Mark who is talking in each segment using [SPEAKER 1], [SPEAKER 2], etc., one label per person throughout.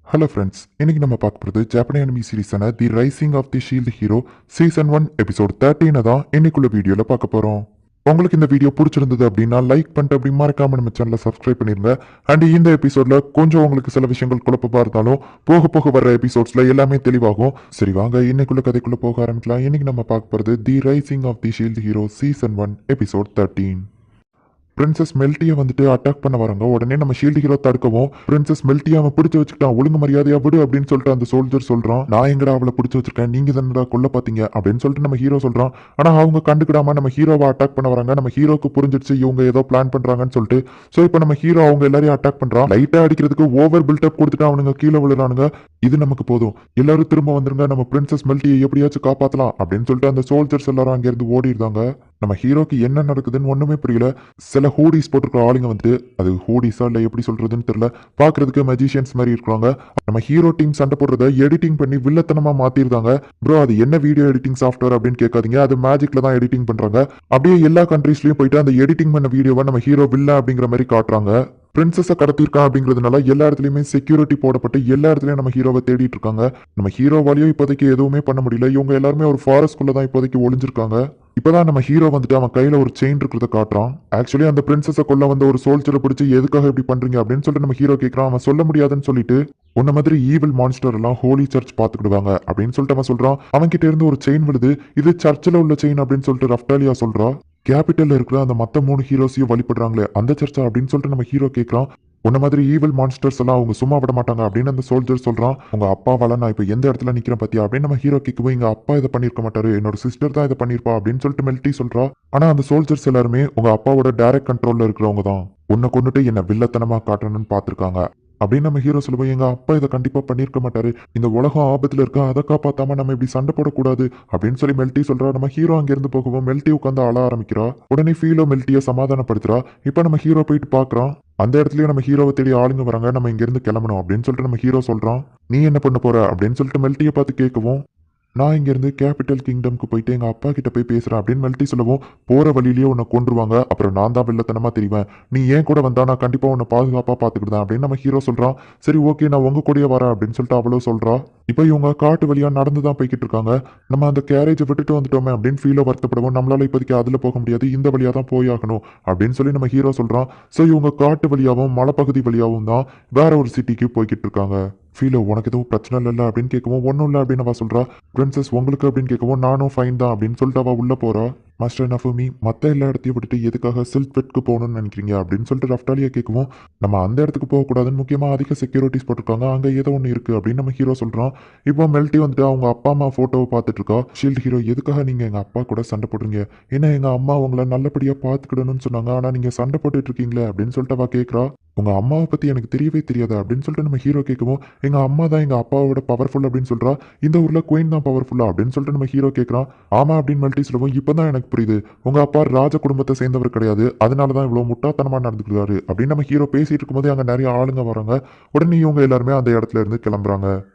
[SPEAKER 1] Hello friends, இன்னைக்கு நம்ம பார்க்க போகிறது ஜாப்பனீஸ் அனிமி சீரிஸான the rising of the shield hero season 1 episode 13 தான் இன்னைக்குள்ள வீடியோவில் பார்க்க போகிறோம். உங்களுக்கு இந்த வீடியோ பிடிச்சிருந்தது அப்படின்னா லைக் பண்ணிட்டு அப்படி மறக்காம நம்ம சேனலை சப்ஸ்கிரைப் பண்ணிருங்க. அண்ட் இந்த எபிசோட்ல கொஞ்சம் உங்களுக்கு சில விஷயங்கள் குழப்பமா இருந்தாலும் போக போக வர எபிசோட்ஸ்ல எல்லாமே தெளிவாகும். சரி வாங்க இன்னைக்குள்ள கதைக்குள்ள போக ஆரம்பிக்கலாம். இன்னைக்கு நம்ம பார்க்க போகிறது the rising of the shield hero season 1 episode 13. Princess மெல்ட்டியை வந்துட்டு அட்டாக் பண்ண வராங்க. உடனே நம்ம ஷீல்டு ஹீரோ தடுக்கவும் பிரின்சஸ் மெல்ட்டியை அவன் பிடிச்சி வச்சுக்கிட்டான். ஒழுங்கு மரியாதையா விடு அப்படின்னு சொல்லிட்டு அந்த சோல்ஜர் சொல்றான். நான் எங்கடா அவளை பிடிச்சி வச்சிருக்கேன், நீங்க தானடா கொல்ல பாத்தீங்க அப்படின்னு சொல்லிட்டு நம்ம ஹீரோ சொல்றான். ஆனா அவங்க கண்டுக்கிடாம நம்ம ஹீரோவை அட்டாக் பண்ண வராங்க. நம்ம ஹீரோக்கு புரிஞ்சிடுச்சு இவங்க ஏதோ பிளான் பண்றாங்கன்னு சொல்லிட்டு. சோ இப்போ நம்ம ஹீரோ அவங்க எல்லாரையும் அட்டாக் பண்றான். லைட்டா அடிக்கிறதுக்கு ஓவர் பில்டப் கொடுத்துட்டு அவனுங்க கீழே விழுறானுங்க. இது நமக்கு போதும், எல்லாரும் திரும்ப வந்துருங்க, நம்ம பிரின்சஸ் மெல்ட்டியை எப்படியாச்சும் காப்பாத்தலாம் அப்படின்னு சொல்லிட்டு அந்த சோல்ஜர்ஸ் எல்லாரும் அங்கிருந்து ஓடிடுறாங்க. நம்ம ஹீரோக்கு என்ன நடக்குதுன்னு ஒண்ணுமே புரியல. சில ஹூடிஸ் போட்டிருக்கிற ஆளுங்க வந்துட்டு, அது ஹூடிஸா இல்ல எப்படி சொல்றதுன்னு தெரியல, பாக்குறதுக்கு மெஜிஷியன்ஸ் மாதிரி இருக்கிறாங்க. நம்ம ஹீரோ டீம் சண்டை போடுறத எடிட்டிங் பண்ணி வில்லத்தனமா மாத்திருந்தாங்க. ப்ரோ அது என்ன வீடியோ எடிட்டிங் சாஃப்ட்வேர் அப்படின்னு கேட்காதீங்க, அது மேஜிக்ல தான் எடிட்டிங் பண்றாங்க. அப்படியே எல்லா கண்ட்ரீஸ்லயும் போயிட்டு அந்த எடிட்டிங் பண்ண வீடியோவை நம்ம ஹீரோ வில்ல அப்படிங்கிற மாதிரி காட்டுறாங்க. பிரின்சஸை கடத்திருக்கான் அப்படிங்கிறதுனால எல்லா இடத்துலயுமே செக்யூரிட்டி போடப்பட்டு எல்லா இடத்துலயும் நம்ம ஹீரோவை தேடிட்டு இருக்காங்க. நம்ம ஹீரோவாலையும் இப்போதைக்கு எதுவுமே பண்ண முடியல. இவங்க எல்லாருமே ஒரு ஃபாரஸ்ட்குள்ள தான் இப்போதைக்கு ஒளிஞ்சிருக்காங்க. இப்பதான் நம்ம ஹீரோ வந்துட்டு அவன் கையில ஒரு செயின் இருக்கிறத காட்டுறான். ஆக்சுவலி அந்த பிரின்சஸை கொல்ல வந்த ஒரு சோல்ஜரை பிடிச்சி எதுக்காக இப்படி பண்றீங்க அப்படின்னு சொல்லிட்டு நம்ம ஹீரோ கேட்கறான். அவன் சொல்ல முடியாதுன்னு சொல்லிட்டு, உன்ன மாதிரி ஈவில் மான்ஸ்டர் எல்லாம் ஹோலி சர்ச் பாத்துக்கிடுவாங்க அப்படின்னு சொல்லிட்டு அவன் சொல்றான். அவன் கிட்ட இருந்து ஒரு செயின் விழுது. இது சர்ச்சில் உள்ள செயின் அப்படின்னு சொல்லிட்டு ரஃப்டாலியா சொல்றா. கேபிட்டல்ல இருக்கிற அந்த மத்த 3 ஹீரோஸையும் வழிபடுறாங்களே அந்த சர்ச்சா அப்படின்னு சொல்லிட்டு நம்ம ஹீரோ கேட்கறான். உன்ன மாதிரி ஈவில் மான்ஸ்டர்ஸ் எல்லாம் அவங்க சும்மா விட மாட்டாங்க அப்படின்னு அந்த சோல்ஜர் சொல்றான். உங்க அப்பாவால நான் இப்ப எந்த இடத்துல நிக்கிறேன் பத்தியா அப்படின்னு நம்ம ஹீரோ கேட்கவும், எங்க அப்பா இதை பண்ணிருக்க மாட்டாரு, என்னோட சிஸ்டர் தான் இதை பண்ணிருப்பா அப்படின்னு சொல்லிட்டு மெல்ட்டி சொல்றா. ஆனா அந்த சோல்ஜர்ஸ் எல்லாருமே உங்க அப்பாவோட டைரக்ட் கண்ட்ரோல்ல இருக்கிறவங்க தான். உன்னை கொண்டுட்டு என்ன வில்லத்தனமா காட்டணும்னு பாத்துருக்காங்க அப்படின்னு நம்ம ஹீரோ சொல்லுவோம். எங்க அப்பா இதை கண்டிப்பா பண்ணிருக்க மாட்டாரு, இந்த உலகம் ஆபத்துல இருக்கா, அதை காப்பாத்தாம நம்ம இப்படி சண்டை போடக்கூடாது அப்படின்னு சொல்லி மெல்ட்டி சொல்றா. நம்ம ஹீரோ அங்கிருந்து போகவும் மெல்ட்டி உட்காந்து அழ ஆரம்பிக்கிறா. உடனே ஃபீலோ மெல்ட்டியை சமாதானப்படுத்துறா. இப்ப நம்ம ஹீரோ போயிட்டு பாக்குறான். அந்த இடத்துலயும் நம்ம ஹீரோவை தேடி ஆளுங்க வராங்க. நம்ம இங்க இருந்து கிளம்பணும் அப்படின்னு சொல்லிட்டு நம்ம ஹீரோ சொல்றான். நீ என்ன பண்ண போற அப்படின்னு சொல்லிட்டு மெல்ட்டியை பார்த்து கேட்கவும், நான் இங்கேருந்து கேபிட்டல் கிங்டம்க்கு போயிட்டு எங்கள் அப்பா கிட்ட போய் பேசுகிறேன் அப்படின்னு மெல்ட்டி சொல்லவும், போகிற வழியிலேயே உன்னை கொண்டுருவாங்க, அப்புறம் நான் தான் வில்லத்தனமா தெரிவேன், நீ ஏன் கூட வந்தா நான் கண்டிப்பாக உன்னை பாதுகாப்பாக பார்த்துக்கிட்டேன் அப்படின்னு நம்ம ஹீரோ சொல்கிறான். சரி ஓகே நான் உங்க கூடயே வரேன் அப்படின்னு சொல்லிட்டு அவ்வளோ சொல்கிறா. இப்போ இவங்க காட்டு வழியாக நடந்து தான் போய்கிட்டு இருக்காங்க. நம்ம அந்த கேரேஜை விட்டுட்டு வந்துட்டோமே அப்படின்னு ஃபீலை வருத்தப்படுவோம். நம்மளால இப்போதைக்கு அதில் போக முடியாது, இந்த வழியாக தான் போய் ஆகணும் அப்படின்னு சொல்லி நம்ம ஹீரோ சொல்கிறான். ஸோ இவங்க காட்டு வழியாகவும் மலைப்பகுதி வழியாகவும் தான் வேற ஒரு சிட்டிக்கு போய்கிட்டு இருக்காங்க. ஃபீலோ உனக்கு எதுவும் பிரச்சனை இல்லை அப்படின்னு கேட்கவும், ஒன்றும் இல்லை அப்படின்னு அவள் சொல்கிறா. பிரின்சஸ் உங்களுக்கு அப்படின்னு கேட்கவும், நானும் ஃபைன் தான் அப்படின்னு சொல்லிட்டு அவள் உள்ளே போகிறா. மாஸ்டர் நஃபூமி மற்ற எல்லா இடத்தையும் விட்டுட்டு எதுக்காக சில்க் பெட்க்கு போகணும்னு நினைக்கிறீங்க அப்படின்னு சொல்லிட்டு ரஃப்டாலியா கேட்கவும், நம்ம அந்த இடத்துக்கு போகக்கூடாதுன்னு முக்கியமாக அதிக செக்யூரிட்டிஸ் போட்டிருக்காங்க, அங்கே ஏதோ ஒன்று இருக்குது அப்படின்னு நம்ம ஹீரோ சொல்கிறான். இப்போ மெல்ட்டி வந்துட்டு அவங்க அப்பா அம்மா ஃபோட்டோவை பார்த்துட்டு இருக்கா. ஷீல்டு ஹீரோ எதுக்காக நீங்கள் எங்கள் அப்பா கூட சண்டை போடுறீங்க, ஏன்னா எங்கள் அம்மா உங்களை நல்லபடியாக பார்த்துக்கிடணும்னு சொன்னாங்க, ஆனால் நீங்கள் சண்டை போட்டுட்டு இருக்கீங்களே அப்படின்னு சொல்லிட்டு அவள் கேட்குறா. உங்கள் அம்மாவை பற்றி எனக்கு தெரியவே தெரியாது அப்படின்னு சொல்லிட்டு நம்ம ஹீரோ கேட்கவும், எங்கள் அம்மா தான் எங்கள் அப்பாவோட பவர்ஃபுல் அப்படின்னு சொல்கிறா. இந்த ஊரில் குயின் தான் பவர்ஃபுல்லா அப்படின்னு சொல்லிட்டு நம்ம ஹீரோ கேட்குறான். ஆமாம் அப்படின்னு மெல்ட்டி சொல்லவும், இப்போ தான் எனக்கு புரியுது, உங்கள் அப்பா ராஜ குடும்பத்தை சேர்ந்தவர் கிடையாது, அதனால தான் இவ்வளோ முட்டாத்தனமாக நடந்துக்கிறாரு அப்படின்னு நம்ம ஹீரோ பேசிட்டு இருக்கும்போது அங்கே நிறைய ஆளுங்க வராங்க. உடனே இவங்க எல்லாருமே அந்த இடத்துல இருந்து கிளம்புறாங்க.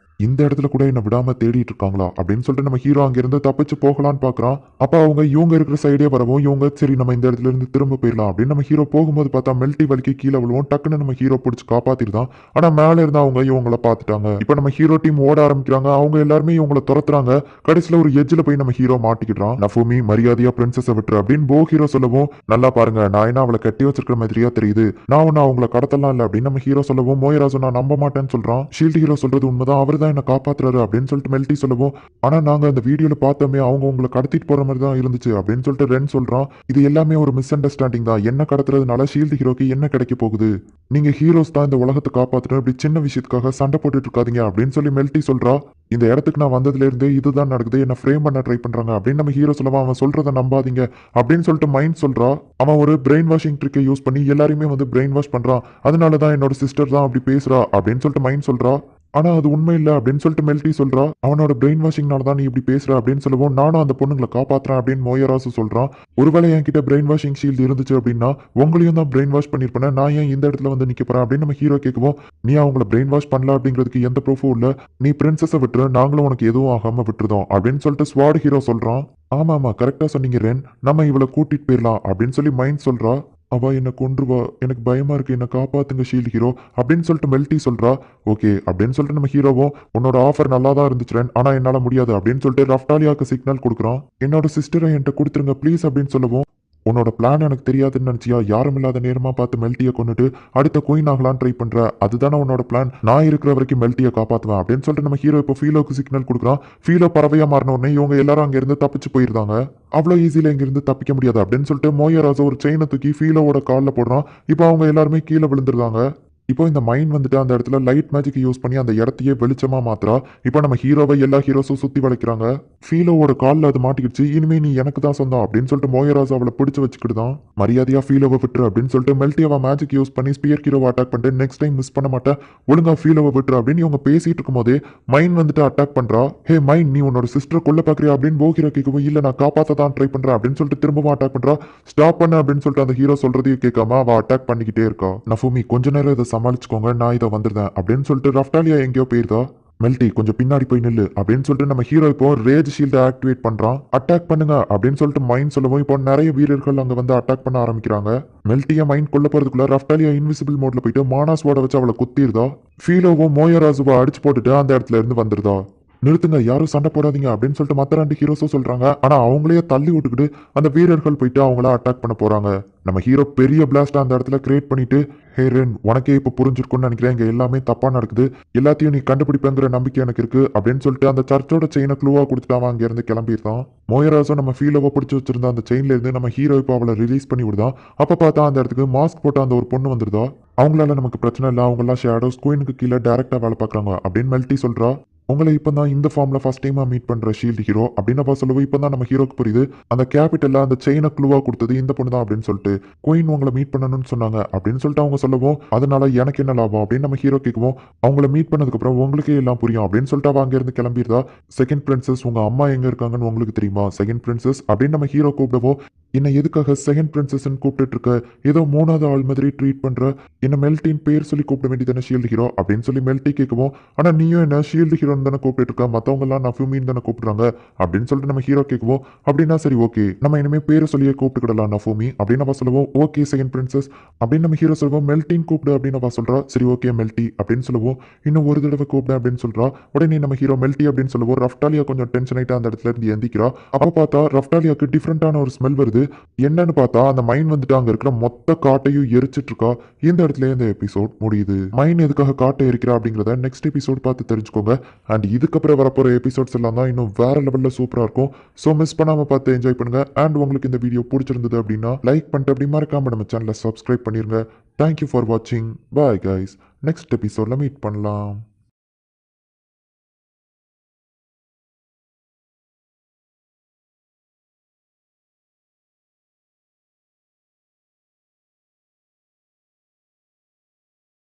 [SPEAKER 1] இந்த இடத்துல கூட என்ன விடாம தேடிட்டு இருக்காங்களா அப்படின்னு சொல்லிட்டு நம்ம ஹீரோ அங்கிருந்து தப்பிச்சு போகலான்னு பாக்குறான். அப்ப அவங்க இவங்க இருக்கிற சைடே வரவும் இவங்க சரி நம்ம இந்த இடத்துல இருந்து திரும்ப போயிடலாம் அப்படின்னு நம்ம ஹீரோ போகும்போது பார்த்தா மெல்ட்டி வலிக்கு கீழே விழுவோம். டக்குன்னு நம்ம ஹீரோ பிடிச்சி காப்பாத்திருந்தான். ஆனா மேல இருந்தா அவங்க இவங்கள பாத்துட்டாங்க. இப்ப நம்ம ஹீரோ டீம் ஓட ஆரம்பிக்கிறாங்க. அவங்க எல்லாருமே இவங்களை துரத்துறாங்க. கடைசியில ஒரு எஜ்ஜில் போய் நம்ம ஹீரோ மாட்டிக்கிட்டான். நஃபூமி மரியாதையா பிரின்சஸை விட்டுரு அப்படின்னு போ ஹீரோ சொல்லவும், நல்லா பாருங்க நான் என்ன அவளை கட்டி வச்சிருக்கிற மாதிரியா தெரியுது, நான் ஒன்னு அவங்கள கடத்தலாம் இல்ல அப்படின்னு நம்ம ஹீரோ சொல்லவும், மோயராசு நான் நம்ப மாட்டேன்னு சொல்றான். ஷீல்டு ஹீரோ சொல்றது உண்மைதான், அவர் தான் என்ன காப்பாத்துறாரு அப்படின்னு சொல்லிட்டு மெல்ட்டி சொல்லவும், ஆனா நாங்க அந்த வீடியோல பார்த்தோமே அவங்க உங்களை கடத்திட்டு போற மாதிரி தான் இருந்துச்சு அப்படின்னு சொல்லிட்டு ரென் சொல்றான். இது எல்லாமே ஒரு மிஸ் அண்டர்ஸ்டாண்டிங் தான், என்ன கடத்துறதுனால ஷீல்டு ஹீரோக்கு என்ன கிடைக்க போகுது, நீங்க ஹீரோஸ் தான் இந்த உலகத்தை காப்பாற்றணும், இப்படி சின்ன விஷயத்துக்காக சண்டை போட்டுட்டு இருக்காதீங்க அப்படின்னு சொல்லி மெல்ட்டி சொல்றா. இந்த இடத்துக்கு நான் வந்ததுல இருந்து இதுதான் நடக்குது, என்ன ஃப்ரேம் பண்ண ட்ரை பண்றாங்க அப்படின்னு நம்ம ஹீரோ சொல்லவா, அவன் சொல்றதை நம்பாதீங்க அப்படின்னு சொல்லிட்டு மைண்ட் சொல்றா. அவன் ஒரு பிரெயின் வாஷிங் ட்ரிக்கை யூஸ் பண்ணி எல்லாருமே வந்து பிரெயின் வாஷ் பண்றான், அதனாலதான் என்னோட சிஸ்டர் தான் அப்படி பேசுறா அப்படின்னு சொல்லிட்டு மைண்ட் சொல்றா. ஆனா அது உண்மை இல்ல அப்படின்னு சொல்லிட்டு மெல்ட்டி சொல்றா. அவனோட பிரெயின் வாஷிங்னால தான் நீ இப்படி பேசுற அப்படின்னு சொல்லவும், நானும் அந்த பொண்ணுங்களை காப்பாத்துறேன் அப்படின்னு மோயராசு சொல்றான். ஒருவேளை என்கிட்ட பிரெயின் வாஷிங் ஷீல்டு இருந்துச்சு அப்படின்னா உங்களையும் தான் பிரெயின் வாஷ் பண்ணிருப்பேன், நான் ஏன் இந்த இடத்துல வந்து நிக்க போறேன் அப்படின்னு நம்ம ஹீரோ கேட்கவும், நீ அவங்கள பிரெயின் வாஷ் பண்ணல அப்படிங்கிறதுக்கு எந்த ப்ரூஃபும் இல்ல, நீ பிரின்சஸை விட்டுரு, நாங்களும் உனக்கு எதுவும் ஆகாம விட்டுருதோம் அப்படின்னு சொல்லிட்டு ஸ்வாட் ஹீரோ சொல்றான். ஆமா ஆமா கரெக்டா சொன்னீங்க ரென், நம்ம இவளை கூட்டிட்டு போயிடலாம் அப்படின்னு சொல்லி மைண்ட் சொல்றா. அவ என்ன கொன்றுவா, எனக்கு பயமா இருக்கு, என்ன காப்பாத்துங்க ஷீல்டு ஹீரோ அப்படின்னு சொல்லிட்டு மெல்டி சொல்றா. ஓகே அப்படின்னு சொல்லிட்டு நம்ம ஹீரோவும் உன்னோட ஆஃபர் நல்லா தான் இருந்துச்சு ஆனா என்னால முடியாது அப்படின்னு சொல்லிட்டு ரஃப்டாலியாவுக்கு சிக்னல் கொடுக்குறான். என்னோட சிஸ்டரை என்கிட்ட கொடுத்துருங்க ப்ளீஸ் அப்படின்னு சொல்லவும், உன்னோட பிளான் எனக்கு தெரியாதுன்னு நினைச்சியா, யாரும் இல்லாத நேரமா பார்த்து மெல்ட்டியை கொண்டுட்டு அடுத்த குயின் ஆகலான்னு ட்ரை பண்ற, அதுதானே உன்னோட பிளான், நான் இருக்கிற வரைக்கும் மெல்ட்டியை காப்பாத்துவேன் அப்படின்னு சொல்லிட்டு நம்ம ஹீரோ இப்போ ஃபீலோக்கு சிக்னல் கொடுக்குறான். ஃபீலோ பறவையா மாறின உடனே இவங்க எல்லாரும் அங்க இருந்து தப்பிச்சு போயிருந்தாங்க. அவ்வளோ ஈஸியில இங்க இருந்து தப்பிக்க முடியாது அப்படின்னு சொல்லிட்டு மோயராஜ் ஒரு செயினை தூக்கி ஃபீலோவோட காலில் போடுறான். இப்போ அவங்க எல்லாருமே கீழே விழுந்துருந்தாங்க. இப்போ இந்த மைண்ட் வந்துட்டு அந்த இடத்துல லைட் மேஜிக் யூஸ் பண்ணி அந்த இடத்தையே வெளிச்சமா மாத்துறா. இப்போ நம்ம ஹீரோவை எல்லா ஹீரோஸும் சுத்தி வளைக்கிறாங்க. ஃபீலோவோட காலில் அது மாட்டிக்கிடுச்சு. இனிமே நீ எனக்கு தான் சொந்தம் அப்படின்னு சொல்லிட்டு மோயராஜ் அவளை பிடிச்சு வச்சுக்கிட்டுதான் மரியாதையா ஃபீலோவை விட்டுரு அப்படின்னு சொல்லிட்டு மெல்டியாவா மேஜிக் யூஸ் பண்ணி ஸ்பியர் ஹீரோவை அட்டாக் பண்ணிட்டு நெக்ஸ்ட் டைம் மிஸ் பண்ண மாட்டேன், ஒழுங்கா ஃபீலோவை விட்டுரு அப்படின்னு இவங்க பேசிட்டு இருக்கும் போதே மைண்ட் வந்துட்டு அட்டாக் பண்றா. ஹே மைண்ட், நீ உன்னோட சிஸ்டர் கொல்ல பாக்குறியா அப்படின்னு போகிரோ கேட்கவும், இல்ல நான் காப்பாத்த தான் ட்ரை பண்றேன் அப்படின்னு சொல்லிட்டு திரும்பவும் அட்டாக் பண்றா. ஸ்டாப் பண்ண அப்படின்னு சொல்லிட்டு அந்த ஹீரோ சொல்றதையும் கேட்காம அவ அட்டாக் பண்ணிக்கிட்டே இருக்கா. நஃபூமி கொஞ்ச நேரம் இதை சமாளிச்சுக்கோங்க, நான் இதை வந்துருந்தேன் அப்படின்னு சொல்லிட்டு ரஃப்டாலியா எங்கேயோ போயிருந்தா. மெல்டி கொஞ்சம் பின்னாடி போய் நில்லு அப்படின்னு சொல்லிட்டு நம்ம ஹீரோ இப்போ ரேஜ் ஷீல்டை ஆக்டிவேட் பண்றான். அட்டாக் பண்ணுங்க அப்படின்னு சொல்லிட்டு மைண்ட் சொல்லவும் இப்போ நிறைய வீரர்கள் அங்க வந்து அட்டாக் பண்ண ஆரம்பிக்கிறாங்க. மெல்டியா மைண்ட் கொல்ல போறதுக்குள்ள ரஃப்டாலியா இன்விசிபிள் மோட்ல போயிட்டு மானாஸ்வோட வச்சு அவளை குத்திருதா. ஃபீலோவும் மோயராசுவா அடிச்சு போட்டுட்டு அந்த இடத்துல இருந்து வந்துருதா. நிறுத்துங்க, யாரும் சண்டை போடாதீங்க அப்படின்னு சொல்லிட்டு மற்ற 2 ஹீரோஸும் சொல்றாங்க. ஆனா அவங்களையே தள்ளி விட்டுக்கிட்டு அந்த வீரர்கள் போயிட்டு அவங்கள அட்டாக் பண்ண போறாங்க. நம்ம ஹீரோ பெரிய பிளாஸ்ட் அந்த இடத்துல கிரியேட் பண்ணிட்டு, ஹே ரென், உனக்கே இப்போ புரிஞ்சிருக்கும்னு நினைக்கிறேன், இங்க எல்லாமே தப்பா நடக்குது, எல்லாத்தையும் நீ கண்டுபிடிப்பேங்கிற நம்பிக்கை எனக்கு இருக்கு அப்படின்னு சொல்லிட்டு அந்த சர்ச்சோட செயினை க்ளூவா கொடுத்துட்டு அவன் அங்க இருந்து கிளம்பியிருந்தான். மோயராசும் நம்ம ஃபீலோவை பிடிச்சி வச்சிருந்த அந்த செயின்ல இருந்து நம்ம ஹீரோ இப்போ அவளை ரிலீஸ் பண்ணி விடுதான். அப்ப பார்த்தா அந்த இடத்துக்கு மாஸ்க் போட்ட அந்த ஒரு பொண்ணு வந்துருதா. அவங்களால நமக்கு பிரச்சனை இல்லை, அவங்களாம் ஷேடோஸ் குயினுக்கு கீழே டைரக்டா வேலை பார்க்குறாங்க அப்படின்னு மெல்டி சொல்றா. உங்களை இப்போ தான் இந்த ஃபார்ம்ல ஃபர்ஸ்ட் டைமா மீட் பண்ற ஷீல்டு ஹீரோ அப்படின்னு அவ சொல்லவும் இப்போ தான் நம்ம ஹீரோக்கு புரியுது, அந்த கேபிட்டல்ல அந்த செயினை க்ளூவா கொடுத்தது இந்த பொண்ணு தான் அப்படின்னு சொல்லிட்டு. குயின் உங்களை மீட் பண்ணணும்னு சொன்னாங்க அப்படின்னு சொல்லிட்டு அவங்க சொல்லவும், அதனால எனக்கு என்ன லாபம் அப்படின்னு நம்ம ஹீரோ கேட்கவும், அவங்கள மீட் பண்ணதுக்கு அப்புறம் உங்களுக்கே எல்லாம் புரியும் அப்படின்னு சொல்லிட்டு அவ அங்க இருந்து கிளம்பிடுறா. செகண்ட் பிரின்சஸ், உங்க அம்மா எங்க இருக்காங்கன்னு உங்களுக்கு தெரியுமா செகண்ட் பிரின்சஸ் அப்படின்னு நம்ம ஹீரோ கூப்பிடவும், என்ன எதுக்காக செகண்ட் பிரின்சஸ்ன்னு கூப்பிட்டு இருக்க, ஏதோ 3வது ஆள் மாதிரி ட்ரீட் பண்ற, என்ன மெல்டின் பேர் சொல்லி கூப்பிட வேண்டியதானே ஷீல்டு ஹீரோ அப்படின்னு சொல்லி மெல்டி கேட்கவும், ஆனா நீயும் என்ன ஷீல்டு ஹீரோன்னு தானே கூப்பிட்டு இருக்க, மற்றவங்க எல்லாம் நஃபூமின்னு தானே கூப்பிடுறாங்க அப்படின்னு சொல்லிட்டு நம்ம ஹீரோ கேட்கவும், அப்படின்னா சரி ஓகே, நம்ம இனிமே பேரை சொல்லியே கூப்பிட்டுக்கிடலாம் நஃபூமி அப்படின்னு அவ சொல்லுவோம். ஓகே செகண்ட் பிரின்சஸ் அப்படின்னு நம்ம ஹீரோ சொல்லுவோம். மெல்டின் கூப்பிடு அப்படின்னு அவ சொல்றா. சரி ஓகே மெல்டி அப்படின்னு சொல்லுவோம். இன்னும் ஒரு தடவை கூப்பிடு அப்படின்னு சொல்றா. உடனே நம்ம ஹீரோ மெல்டி அப்படின்னு சொல்லுவோம். ரஃப்டாலியா கொஞ்சம் டென்ஷன் ஆயிட்டு அந்த இடத்துல இருந்து எந்திக்கிறா. அப்ப பார்த்தா ரஃப்டாலியாக்கு டிஃப்ரெண்டான ஒரு ஸ்மெல் வருது. என்னன்னு பார்த்தா அந்த மைன் வந்துட்டு அங்க இருக்கிற மொத்த காட்டையும் எரிச்சிட்டு இருக்கா. இந்த இடத்துல இந்த எபிசோட் முடியுது. மைன் எதுக்காக காட்டை எரிக்கிறா அப்படிங்கிறத நெக்ஸ்ட் எபிசோட் பார்த்து தெரிஞ்சுக்கோங்க. அண்ட் இதுக்கப்புறம் வரப்போற எபிசோட்ஸ் எல்லாம் தான் இன்னும் வேற லெவல்ல சூப்பரா இருக்கும். ஸோ மிஸ் பண்ணாம பார்த்து என்ஜாய் பண்ணுங்க. அண்ட் உங்களுக்கு இந்த வீடியோ பிடிச்சிருந்தது அப்படின்னா லைக் பண்ணிட்டு அப்படி மறக்காம நம்ம சேனலை சப்ஸ்கிரைப் பண்ணிருங்க. தேங்க்யூ ஃபார் வாட்சிங். Bye guys. நெக்ஸ்ட் எபிசோட்ல மீட் பண்ணலாம்.